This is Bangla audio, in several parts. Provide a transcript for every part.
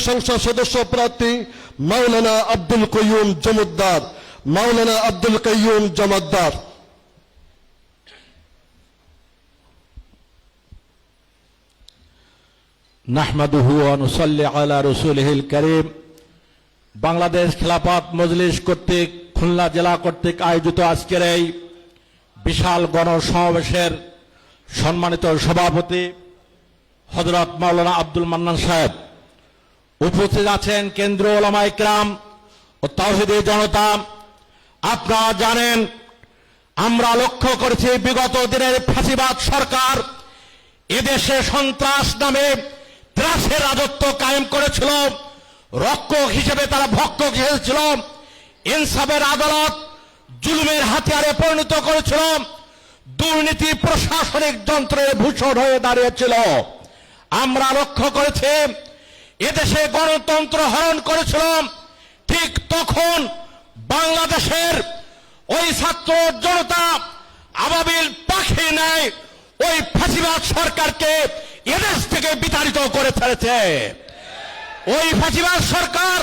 সংসদ সদস্য প্রার্থী মাওলানা আব্দুল কাইয়ুম জমাদ্দার। মাওলানা আব্দুল কাইয়ুম জমাদ্দার। নাহমাদুহু ওয়া নুসাল্লি আলা রাসূলিহিল কারীম। বাংলাদেশ খেলাফত মজলিস কর্তৃক খুলনা জেলা কর্তৃক আয়োজিত আজকের এই বিশাল গণসমাবেশের সম্মানিত সভাপতি হযরত মাওলানা আব্দুল মান্নান সাহেব, উপস্থিত আছেন কেন্দ্রীয় উলামায়ে কেরাম ও তাওহীদি জনতা। আপনারা জানেন, আমরা লক্ষ্য করেছি বিগত দিনের ফাঁসিবাদ সরকার এদেশে সন্ত্রাস নামে ত্রাসের রাজত্ব কায়েম করেছিল। রক্ষক হিসেবে তারা ভক্ষক হয়েছিল। ইনসাফের আদালত জুলুমের হাতিয়ারে পরিণত করেছিল। দুর্নীতি প্রশাসনিক যন্ত্রের ভূষণ হয়ে দাঁড়িয়েছিল। আমরা লক্ষ্য করেছি এদেশে গণতন্ত্র হরণ করেছিল। ঠিক তখন বাংলাদেশের ওই ছাত্র জনতা আবাবিল পাখি নেয় ওই ফাঁসিবাদ সরকারকে এদেশ থেকে বিতাড়িত করে ফেলেছে। ওই ফাঁসিবাদ সরকার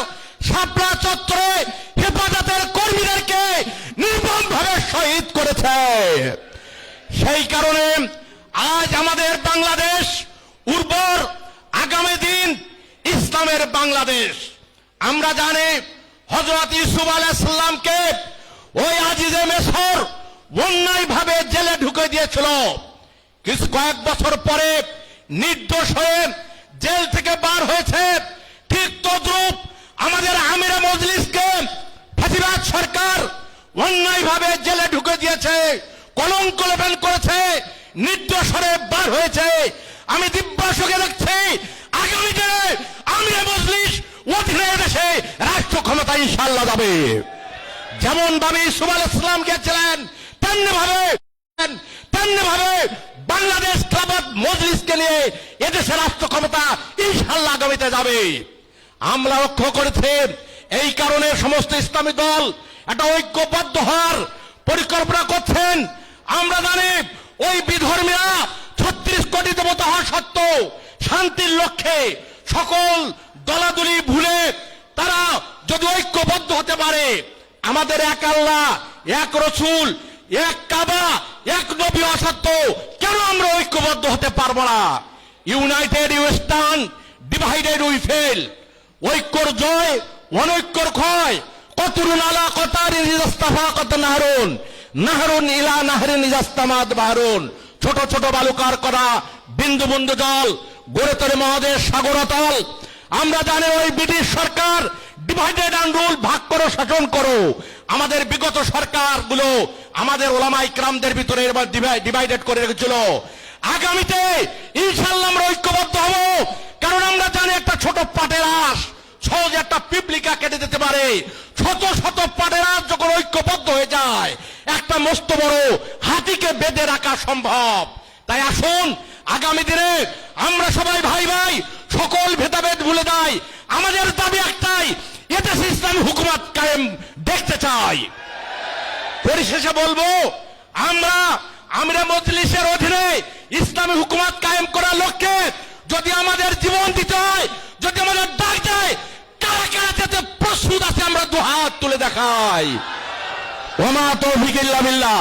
শাপলা চত্বরে হেফাজতের কর্মীদেরকে নির্মমভাবে শহীদ করেছে। সেই কারণে আজ আমাদের বাংলাদেশ উর্বর, আগামী দিন ইসলামের বাংলাদেশ। আমরা জানি হযরত ইউসুফ আলাইহিস সালামকে ওই আজিজে মিসর অন্যায়ভাবে জেলে ঢুকে দিয়েছিল। কয়েক বছর পরে নির্দোষ হয়ে জেল থেকে বার হয়েছে। ঠিক তদ্রূপ আমাদের আমিরে মজলিসকে ফাঁসিবাদ সরকার অন্যায়ভাবে জেলে ঢুকে দিয়েছে, কলঙ্ক লেপন করেছে, নির্দোষ হয়ে বার হয়েছে। আমি দিব্যাসকে দেখছি আগামী দিনে আমিরে মজলিস অধীনে দেশে রাষ্ট্র ক্ষমতা ইনশাআল্লাহ যাবে। যেমন ভাবে ইউসুফ আলাইহিস সালাম গিয়েছিলেন তেমনি ভাবে বাংলাদেশ খেলাফত মজলিসকে নিয়ে এদেশে রাষ্ট্র ক্ষমতা ইনশাআল্লাহ আগামীতে যাবে। আমরা লক্ষ্য করেছি এই কারণে সমস্ত ইসলামী দল একটা ঐক্যবদ্ধ হওয়ার পরিকল্পনা করছেন। আমরা জানি ওই বিধর্মীরা 36 কোটি দেবতা হওয়া সত্ত্বেও শান্তির লক্ষ্যে সকল দলাদলি ভুলে তারা যদি ঐক্যবদ্ধ হতে পারে, আমাদের এক আল্লাহ, এক রসুল, এক কাবা, এক নবী অসত্য, কেন আমরা ঐক্যবদ্ধ হতে পারবো না? United you stand, divided we fall. ঐক্যর জয়, অনৈক্যর ক্ষয়। কতরুন আলা কতারিন ইজাস্তাফা কত নাহরুন, নাহরুন ইলা নাহরিন ইজাস্তামাদ বাহরুন। ছোট ছোট বালুকার করা বিন্দু বিন্দু জল গড়ে তোলে মহাদেশ সাগরতল। আমরা জানি ওই British Sarkar divided and rule, ভাগ করো শাসন করো। আমাদের বিগত সরকারগুলো আমাদের ওলামায়ে কেরামদের ভিতরে ডিভাইডেড করে রেখেছিল। আগামীতে ইনশাআল্লাহ আমরা ঐক্যবদ্ধ হব, কারণ আমরা জানি একটা ছোট পাটের আঁশ সহজে একটা পিপলিকা কেটে দিতে পারে। শত শত পাটের আঁশ যখন ঐক্যবদ্ধ হয়ে যায়, একটা মস্ত বড় হাতিকে বেঁধে রাখা সম্ভব। তাই আসুন আগামী দিনে আমরা সবাই ভাই ভাই সকল ভেদাভেদ ভুলে যাই। আমাদের দাবি একটাই, এদেশে ইসলামী হুকুমত কায়েম দেখতে চাই। পরিশেষে বলবো, আমরা আমিরে মজলিসের অধীনে ইসলামী হুকুমত কায়েম করার লক্ষ্যে যদি আমাদের জীবন দিতে হয়, যদি আমাদের ডাক দেয়, কারা কারা যেতে প্রস্তুত আছে আমরা দুহাত তুলে দেখাই। ওয়া মা তাওফীক ইল্লা বিল্লাহ।